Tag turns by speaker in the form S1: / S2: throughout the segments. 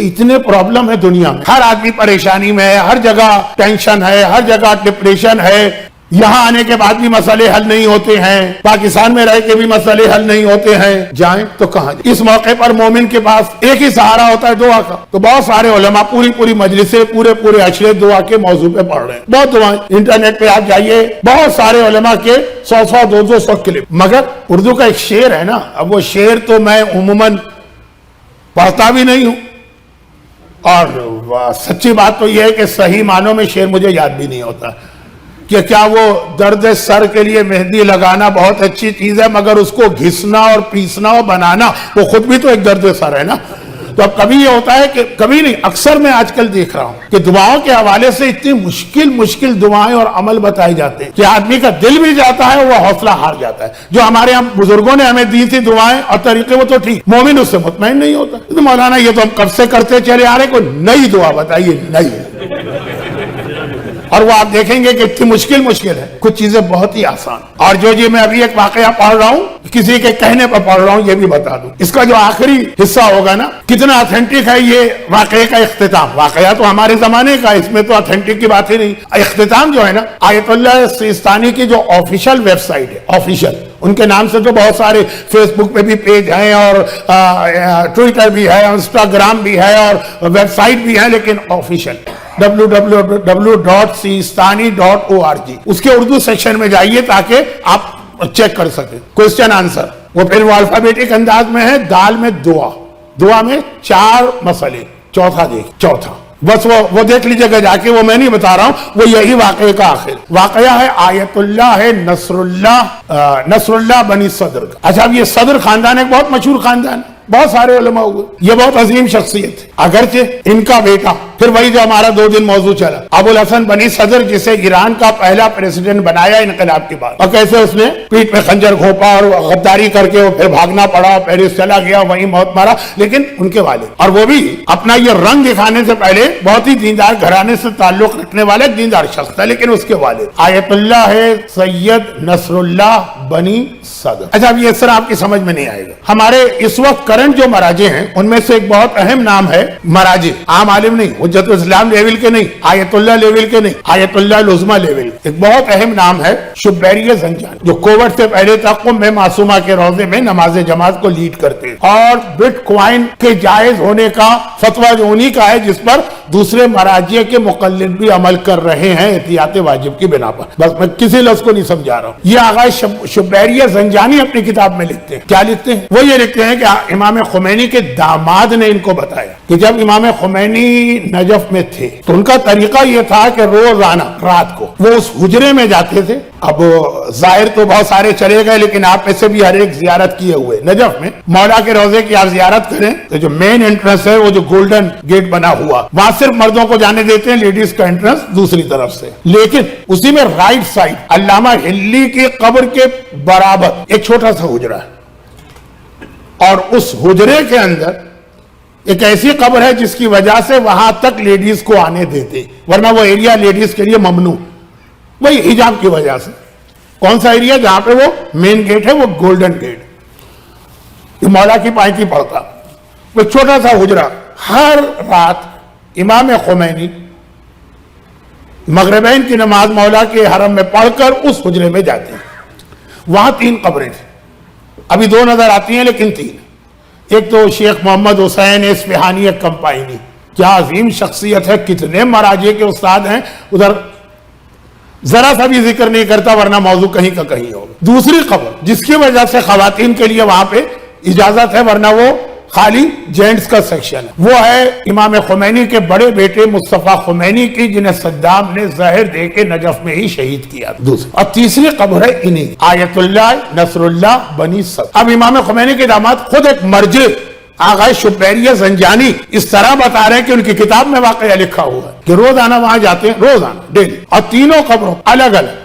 S1: کہ اتنے پرابلم ہے دنیا میں، ہر آدمی پریشانی میں ہے، ہر جگہ ٹینشن ہے، ہر جگہ ڈپریشن ہے، یہاں آنے کے بعد بھی مسئلے حل نہیں ہوتے ہیں، پاکستان میں رہ کے بھی مسئلے حل نہیں ہوتے ہیں، جائیں تو کہاں جائیں؟ اس موقع پر مومن کے پاس ایک ہی سہارا ہوتا ہے دعا کا. تو بہت سارے علماء پوری مجلسیں پورے اشرے دعا کے موضوع پہ پڑھ رہے ہیں، بہت دعائیں. انٹرنیٹ پہ آپ جائیے، بہت سارے علماء کے 100 200 کلپ. مگر اردو کا ایک شعر ہے نا، اب وہ شعر تو میں عموماً پڑھتا بھی نہیں ہوں، اور سچی بات تو یہ ہے کہ صحیح معنوں میں شعر مجھے یاد بھی نہیں ہوتا کہ کیا وہ درد سر کے لیے مہندی لگانا بہت اچھی چیز ہے، مگر اس کو گھسنا اور پیسنا اور بنانا وہ خود بھی تو ایک درد سر ہے نا. تو اب کبھی یہ ہوتا ہے کہ کبھی نہیں، اکثر میں آج کل دیکھ رہا ہوں کہ دعاؤں کے حوالے سے اتنی مشکل دعائیں اور عمل بتائے جاتے ہیں کہ آدمی کا دل بھی جاتا ہے، وہ حوصلہ ہار جاتا ہے. جو ہمارے ہم بزرگوں نے ہمیں دی تھی دعائیں اور طریقے، وہ تو ٹھیک، مومن اس سے مطمئن نہیں ہوتا. تو مولانا یہ تو ہم کب سے کرتے چلے آ رہے، کوئی نئی دعا بتائیے، نئی. اور وہ آپ دیکھیں گے کہ اتنی مشکل ہے، کچھ چیزیں بہت ہی آسان. اور جو میں ابھی ایک واقعہ پڑھ رہا ہوں، کسی کے کہنے پر پڑھ رہا ہوں، یہ بھی بتا دوں. اس کا جو آخری حصہ ہوگا نا، کتنا اتھینٹک ہے یہ واقعے کا اختتام. واقعہ تو ہمارے زمانے کا، اس میں تو اتھینٹک کی بات ہی نہیں. اختتام جو ہے نا، آیت اللہ سیستانی کی جو آفیشل ویب سائٹ ہے، آفیشل، ان کے نام سے تو بہت سارے فیس بک پہ بھی پیج ہیں، اور ٹویٹر بھی ہے، انسٹاگرام بھی ہے، اور ویب سائٹ بھی ہے، لیکن آفیشل www.sistani.org. اس کے اردو سیکشن میں جائیے تاکہ آپ چیک کر سکیں. کوسچن آنسر وہ پھر وہ الفابیٹک انداز میں ہے. دال میں دعا میں 4 مسئلے. چوتھا بس وہ دیکھ لیجئے گا جا کے، وہ میں نہیں بتا رہا ہوں، وہ یہی واقعے کا آخر واقعہ ہے. آیت اللہ ہے نصر اللہ بنی صدر. اچھا، اب یہ صدر خاندان ایک بہت مشہور خاندان ہے، بہت سارے علماء ہوئے، یہ بہت عظیم شخصیت ہے. اگرچہ ان کا بیٹا، پھر وہی جو ہمارا 2 دن موضوع چلا، ابو الحسن بنی صدر، جسے ایران کا پہلا پریزیڈنٹ بنایا انقلاب کے بعد، اور کیسے اس نے پیٹ پہ خنجر گھونپا اور غداری کر کے وہ پھر بھاگنا پڑا، پیرس چلا گیا، وہیں موت مارا. لیکن ان کے والد، اور وہ بھی اپنا یہ رنگ دکھانے سے پہلے بہت ہی دیندار گھرانے سے تعلق رکھنے والا ایک دیندار شخص تھا، لیکن اس کے والد آیت اللہ ہے سید نصر اللہ بنی صدر. اچھا، اب یہ سر آپ کی سمجھ میں نہیں آئے گا. ہمارے اس وقت کرنٹ جو مراجع ہیں، ان میں سے ایک بہت اہم نام ہے، مراجع عام عالم نہیں، حجت الاسلام لیول کے نہیں، آیت اللہ لیول کے نہیں، آیت اللہ العظمی لیول، ایک بہت اہم نام ہے شبیری زنجانی، جو کووڈ سے پہلے تقویم میں معصومہ کے روضے میں نماز جماعت کو لیڈ کرتے ہیں، اور بٹ کوائن کے جائز ہونے کا فتویٰ جو انہی کا ہے، جس پر دوسرے مراجع کے مقلد بھی عمل کر رہے ہیں احتیاط واجب کی بنا پر. بس میں کسی لفظ کو نہیں سمجھا رہا ہوں. یہ آغا شبیری زنجانی اپنی کتاب میں لکھتے ہیں. کیا لکھتے ہیں؟ وہ یہ لکھتے ہیں کہ امام خمینی کے داماد نے ان کو بتایا کہ جب امام خمینی نجف میں تھے تو ان کا طریقہ یہ تھا کہ روزانہ رات کو وہ اس حجرے میں جاتے تھے. اب ظاہر تو بہت سارے چلے گئے، لیکن آپ میں سے بھی ہر ایک زیارت کیے ہوئے. نجف میں مولا کے روضے کی آپ زیارت کریں تو جو مین انٹرنس ہے، وہ جو گولڈن گیٹ بنا ہوا، وہاں صرف مردوں کو جانے دیتے ہیں، لیڈیز کا انٹرنس دوسری طرف سے. لیکن اسی میں رائٹ سائڈ علامہ ہلی کی قبر کے برابر ایک چھوٹا سا حجرہ ہے، اور اس حجرے کے اندر ایک ایسی قبر ہے جس کی وجہ سے وہاں تک لیڈیز کو آنے دیتے، ورنہ وہ ایریا لیڈیز کے لیے ممنوع، وہی حجاب کی وجہ سے. کون سا ایریا؟ جہاں پہ وہ مین گیٹ ہے، وہ گولڈن گیٹ، یہ مولا کی پائتی پڑتا. وہ چھوٹا سا حجرہ، ہر رات امام خمینی مغربین کی نماز مولا کے حرم میں پڑھ کر اس حجرے میں جاتے ہیں. وہاں 3 قبریں تھیں، ابھی 2 نظر آتی ہیں لیکن 3. ایک تو شیخ محمد حسین اصفہانی کمپائنی، کیا عظیم شخصیت ہے، کتنے مراجع کے استاد ہیں، ادھر ذرا سا بھی ذکر نہیں کرتا ورنہ موضوع کہیں کا کہیں ہوگا. دوسری قبر جس کی وجہ سے خواتین کے لیے وہاں پہ اجازت ہے، ورنہ وہ خالی جینٹس کا سیکشن ہے، وہ ہے امام خمینی کے بڑے بیٹے مصطفیٰ خمینی کی، جنہیں صدام نے زہر دے کے نجف میں ہی شہید کیا. دوسری اور تیسری قبر ہے انہی، آیت اللہ نصر اللہ بنی صدر. اب امام خمینی کے داماد خود ایک مرجع آغا شبیری زنجانی اس طرح بتا رہے ہیں کہ ان کی کتاب میں واقعہ لکھا ہوا ہے کہ روزانہ وہاں جاتے ہیں، روزانہ ڈیلی، اور تینوں قبروں الگ الگ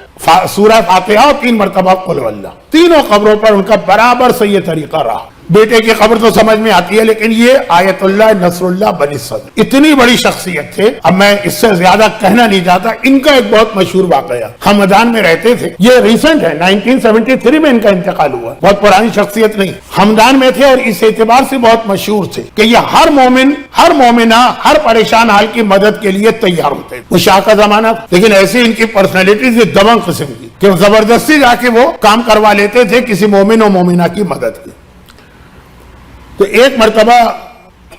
S1: سورہ فاتحہ اور 3 مرتبہ قل واللہ، تینوں قبروں پر ان کا برابر سے یہ طریقہ رہا. بیٹے کی خبر تو سمجھ میں آتی ہے، لیکن یہ آیت اللہ نصر اللہ بنی صدر اتنی بڑی شخصیت تھے. اب میں اس سے زیادہ کہنا نہیں چاہتا. ان کا ایک بہت مشہور واقعہ، ہمدان میں رہتے تھے، یہ ریسنٹ ہے، 1973 میں ان کا انتقال ہوا، بہت پرانی شخصیت نہیں. ہمدان میں تھے اور اس اعتبار سے بہت مشہور تھے کہ یہ ہر مومن، ہر مومنہ، ہر پریشان حال کی مدد کے لیے تیار ہوتے. وہ شاہ کا زمانہ تھا، لیکن ایسی ان کی پرسنالٹیز یہ دبنگ قسم کی کہ زبردستی جا کے وہ کام کروا لیتے تھے کسی مومن و مومنہ کی مدد کی. تو ایک مرتبہ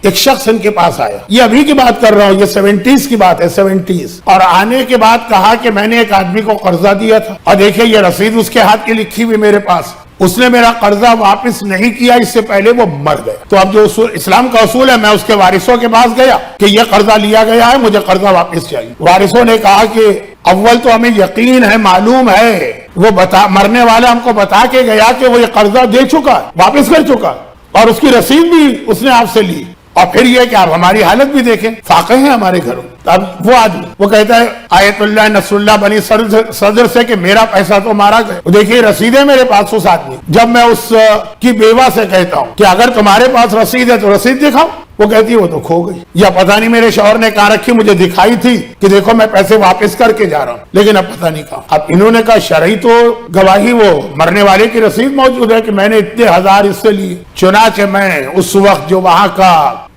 S1: ایک شخص ان کے پاس آیا، یہ ابھی کی بات کر رہا ہوں، یہ 70s کی بات ہے، 70s. اور آنے کے بعد کہا کہ میں نے ایک آدمی کو قرضہ دیا تھا اور دیکھیں یہ رسید اس کے ہاتھ کی لکھی ہوئی میرے پاس، اس نے میرا قرضہ واپس نہیں کیا، اس سے پہلے وہ مر گیا. تو اب جو اسلام کا اصول ہے، میں اس کے وارثوں کے پاس گیا کہ یہ قرضہ لیا گیا ہے، مجھے قرضہ واپس چاہیے. وارثوں نے کہا کہ اول تو ہمیں یقین ہے، معلوم ہے، وہ مرنے والا ہم کو بتا کے گیا کہ وہ یہ قرضہ دے چکا، واپس کر چکا، اور اس کی رسید بھی اس نے آپ سے لی. اور پھر یہ کہ آپ ہماری حالت بھی دیکھیں، فاقے ہیں ہمارے گھروں. اب وہ آدمی وہ کہتا ہے آیت اللہ نصر اللہ بنی صدر سے کہ میرا پیسہ تو مارا گیا. دیکھیے رسیدیں میرے پاس اس آدمی. جب میں اس کی بیوہ سے کہتا ہوں کہ اگر تمہارے پاس رسید ہے تو رسید دکھاؤ، وہ کہتی ہے وہ تو کھو گئی، یا پتہ نہیں میرے شوہر نے کہاں رکھی، مجھے دکھائی تھی کہ دیکھو میں پیسے واپس کر کے جا رہا ہوں، لیکن اب پتہ نہیں کہاں. اب انہوں نے کہا شرعی تو گواہی وہ مرنے والے کی رسید موجود ہے کہ میں نے اتنے ہزار اس سے لی. چنانچہ میں اس وقت جو وہاں کا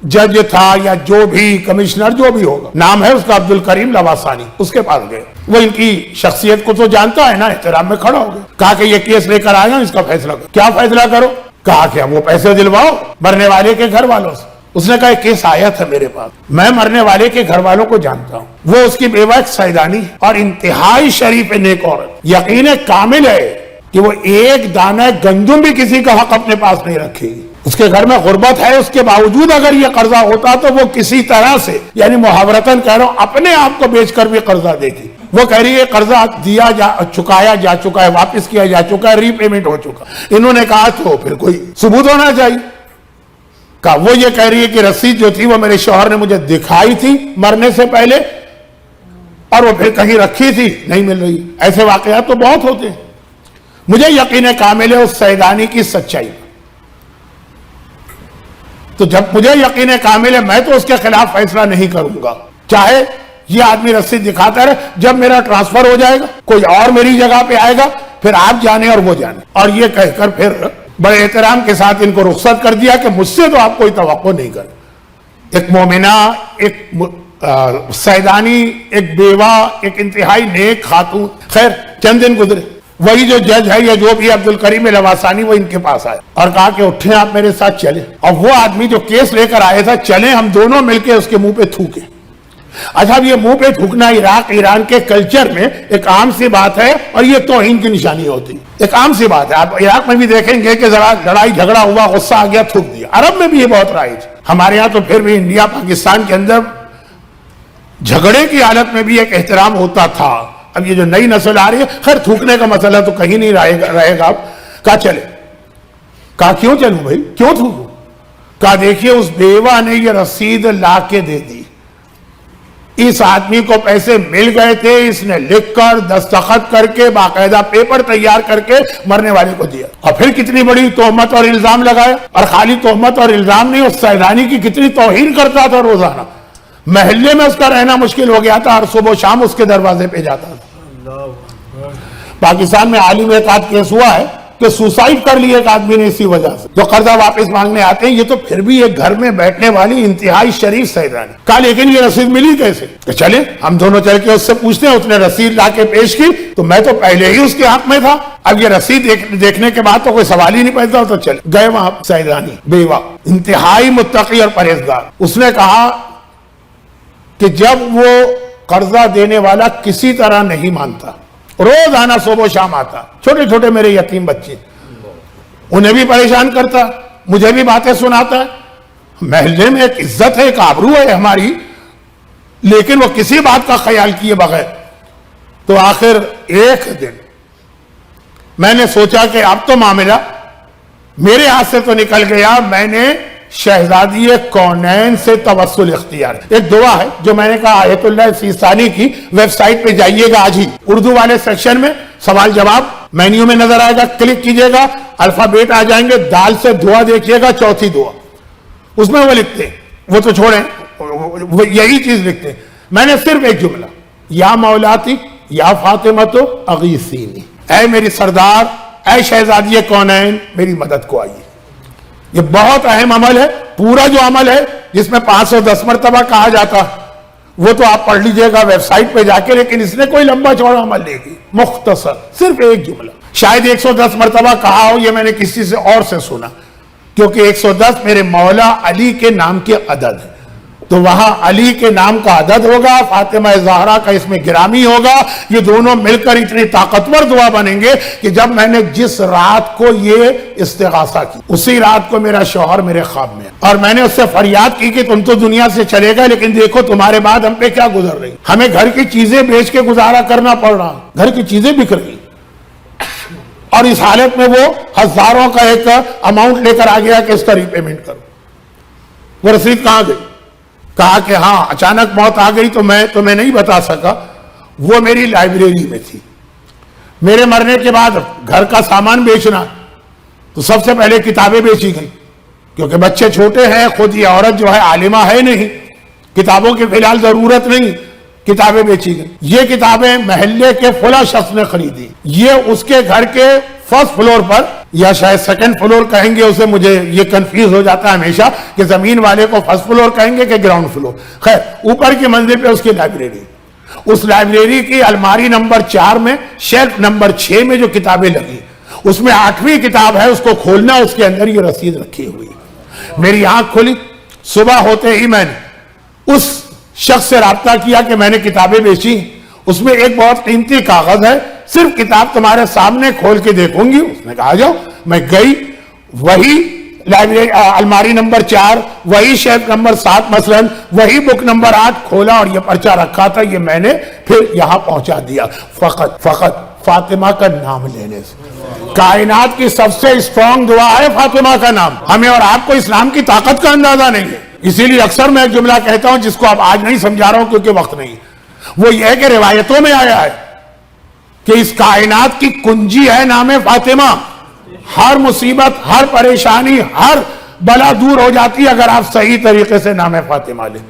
S1: جج تھا یا جو بھی کمشنر جو بھی ہوگا، نام ہے اس کا عبد الکریم لواسانی، اس کے پاس گئے. وہ ان کی شخصیت کو تو جانتا ہے نا، احترام میں کھڑا ہو گیا. کہا کہ یہ کیس لے کر آیا ہوں، اس کا فیصلہ کرو. کیا فیصلہ کرو؟ کہا کہ وہ پیسے دلواؤ مرنے والے کے گھر والوں سے. اس نے کہا ایک کیس آیا تھا میرے پاس، میں مرنے والے کے گھر والوں کو جانتا ہوں، وہ اس کی بیوہ ایک سیدانی اور انتہائی شریف نیک عورت، یقین کامل ہے کہ وہ ایک دانہ گندم بھی کسی کا حق اپنے پاس نہیں رکھے گی. اس کے گھر میں غربت ہے، اس کے باوجود اگر یہ قرضہ ہوتا تو وہ کسی طرح سے، یعنی محاورتاً کہہ رہا ہوں، اپنے آپ کو بیچ کر بھی قرضہ دے گی. وہ کہہ رہی ہے قرضہ چکایا جا چکا ہے، واپس کیا جا چکا ہے، ری پیمنٹ ہو چکا. انہوں نے کہا تو پھر کوئی ثبوت ہونا چاہیے. کہا وہ یہ کہہ رہی ہے کہ رسید جو تھی وہ میرے شوہر نے مجھے دکھائی تھی مرنے سے پہلے، اور وہ پھر کہیں رکھی تھی، نہیں مل رہی. ایسے واقعات تو بہت ہوتے ہیں. مجھے یقین کامل ہے اس سیدانی کی سچائی. تو جب مجھے یقین کامل ہے میں تو اس کے خلاف فیصلہ نہیں کروں گا، چاہے یہ آدمی رسید دکھاتا رہے. جب میرا ٹرانسفر ہو جائے گا کوئی اور میری جگہ پہ آئے گا، پھر آپ جانے اور وہ جانے. اور یہ کہہ کر پھر بڑے احترام کے ساتھ ان کو رخصت کر دیا کہ مجھ سے تو آپ کوئی توقع نہیں کرے. ایک مومنہ، ایک سیدانی، ایک بیوہ، ایک انتہائی نیک خاتون. خیر چند دن گزرے، وہی جو جج ہے یا جو بھی عبد الکریم لواسانی وہ ان کے پاس آئے اور کہا کہ اٹھیں آپ میرے ساتھ چلیں. اور وہ آدمی جو کیس لے کر آیا تھا، چلیں ہم دونوں مل کے اس کے منہ پہ تھوکیں. اچھا اب یہ منہ پہ تھوکنا عراق ایران کے کلچر میں ایک عام سی بات ہے اور یہ توہین کی نشانی ہوتی ہے. ایک عام سی بات ہے. آپ عراق میں بھی دیکھیں گے کہ ذرا لڑائی جھگڑا ہوا، غصہ آ گیا، تھوک دیا. عرب میں بھی یہ بہت رائج. ہمارے یہاں تو پھر بھی انڈیا پاکستان کے اندر جھگڑے کی حالت میں بھی ایک احترام ہوتا تھا. اب یہ جو نئی نسل آ رہی ہے، خیر تھوکنے کا مسئلہ تو کہیں نہیں رہے گا. کہا چلے. کہا کیوں چلوں بھائی، کیوں تھوکوں؟ کہا دیکھیے اس بیوہ نے یہ رسید لا کے دے دی، اس آدمی کو پیسے مل گئے تھے، اس نے لکھ کر دستخط کر کے باقاعدہ پیپر تیار کر کے مرنے والے کو دیا. اور پھر کتنی بڑی تہمت اور الزام لگایا. اور خالی تہمت اور الزام نہیں، اس سیدانی کی کتنی توہین کرتا تھا. روزانہ محلے میں اس کا رہنا مشکل ہو گیا تھا، اور صبح و شام اس کے دروازے پہ جاتا تھا. پاکستان میں حال ہی میں ایک آدھ کیس ہوا ہے کہ سوسائڈ کر لی ایک آدمی نے اسی وجہ سے. جو قرضہ واپس مانگنے آتے ہیں یہ تو پھر بھی ایک گھر میں بیٹھنے والی انتہائی شریف سیدانی. کہا لیکن یہ رسید ملی کیسے؟ کہ چلیں ہم دونوں چل کے اس سے پوچھتے ہیں. اس نے رسید لا کے پیش کی تو میں تو پہلے ہی اس کے حق میں تھا. اب یہ رسید دیکھنے کے بعد تو کوئی سوال ہی نہیں پیدا. تو چلے گئے وہاں. سیدانی بیوہ انتہائی متقی اور پرہیزگار. اس نے کہا کہ جب وہ قرضہ دینے والا کسی طرح نہیں مانتا، روزانہ صبح و شام آتا، چھوٹے چھوٹے میرے یتیم بچے، انہیں بھی پریشان کرتا، مجھے بھی باتیں سناتا. محلے میں ایک عزت ہے، ایک آبرو ہے ہماری، لیکن وہ کسی بات کا خیال کیے بغیر. تو آخر ایک دن میں نے سوچا کہ اب تو معاملہ میرے ہاتھ سے تو نکل گیا. میں نے شہزادی کونین سے توسل اختیار. ایک دعا ہے جو میں نے کہا آیت اللہ سیستانی کی ویب سائٹ پہ جائیے گا آج ہی، اردو والے سیکشن میں سوال جواب مینیو میں نظر آئے گا، کلک کیجئے گا. الفابیٹ آ جائیں گے, دال سے دعا دیکھیے گا, چوتھی دعا اس میں وہ لکھتے ہیں, وہ تو چھوڑیں, وہ یہی چیز لکھتے ہیں. میں نے صرف ایک جملہ, یا مولاتی یا فاطمہ تو اغیثینی, اے میری سردار, اے شہزادی کونین, میری مدد کو آئیے. یہ بہت اہم عمل ہے. پورا جو عمل ہے جس میں 510 مرتبہ کہا جاتا وہ تو آپ پڑھ لیجئے گا ویب سائٹ پہ جا کے, لیکن اس نے کوئی لمبا چوڑا عمل نہیں کی, مختصر صرف ایک جملہ. شاید 110 مرتبہ کہا ہو, یہ میں نے کسی سے اور سے سنا, کیونکہ 110 میرے مولا علی کے نام کے عدد ہے, تو وہاں علی کے نام کا عدد ہوگا, فاطمہ زہرا کا اس میں گرامی ہوگا. یہ دونوں مل کر اتنی طاقتور دعا بنیں گے کہ جب میں نے جس رات کو یہ استغاثہ کی, اسی رات کو میرا شوہر میرے خواب میں, اور میں نے اس سے فریاد کی کہ تم تو دنیا سے چلے گئے, لیکن دیکھو تمہارے بعد ہم پہ کیا گزر رہی, ہمیں گھر کی چیزیں بیچ کے گزارا کرنا پڑ رہا, گھر کی چیزیں بک رہی. اور اس حالت میں وہ ہزاروں کا ایک اماؤنٹ لے کر آ گیا کہ اس کا ری پیمنٹ کرو. وہ رسید کہاں گئی؟ کہا کہ ہاں اچانک موت آ گئی تو میں تمہیں نہیں بتا سکا, وہ میری لائبریری میں تھی. میرے مرنے کے بعد گھر کا سامان بیچنا, تو سب سے پہلے کتابیں بیچی گئی, کیونکہ بچے چھوٹے ہیں, خود یہ عورت جو ہے عالمہ ہے نہیں, کتابوں کی فی الحال ضرورت نہیں, کتابیں بیچی گئی. یہ کتابیں محلے کے فلاں شخص نے خریدی, یہ اس کے گھر کے فرسٹ فلور پر, یا شاید سیکنڈ فلور کہیں گے اسے, مجھے یہ کنفیوز ہو جاتا ہے ہمیشہ کہ زمین والے کو فرسٹ فلور کہیں گے کہ گراؤنڈ فلور. خیر, اوپر کی منزل پہ اس کی لائبریری, اس لائبریری کی الماری نمبر 4 میں شیلف نمبر 6 میں جو کتابیں لگی, اس میں 8ویں کتاب ہے, اس کو کھولنا, اس کے اندر یہ رسید رکھی ہوئی. میری آنکھ کھلی, صبح ہوتے ہی میں نے اس شخص سے رابطہ کیا کہ میں نے کتابیں بیچی, اس میں ایک بہت قیمتی کاغذ ہے, صرف کتاب تمہارے سامنے کھول کے دیکھوں گی. اس نے کہا جاؤ. میں گئی, وہی لائبریری الماری نمبر 4, وہی شیلف نمبر 7 مثلا, وہی بک نمبر 8 کھولا, اور یہ پرچہ رکھا تھا, یہ میں نے پھر یہاں پہنچا دیا. فقط فاطمہ کا نام لینے سے. کائنات کی سب سے اسٹرانگ دعا ہے فاطمہ کا نام. ہمیں اور آپ کو اسلام کی طاقت کا اندازہ نہیں ہے, اسی لیے اکثر میں ایک جملہ کہتا ہوں جس کو اب آج نہیں سمجھا رہا ہوں کیونکہ وقت نہیں. وہ یہ ہے کہ روایتوں میں آیا ہے کہ اس کائنات کی کنجی ہے نام فاطمہ. ہر مصیبت, ہر پریشانی, ہر بلا دور ہو جاتی ہے اگر آپ صحیح طریقے سے نام فاطمہ لیں.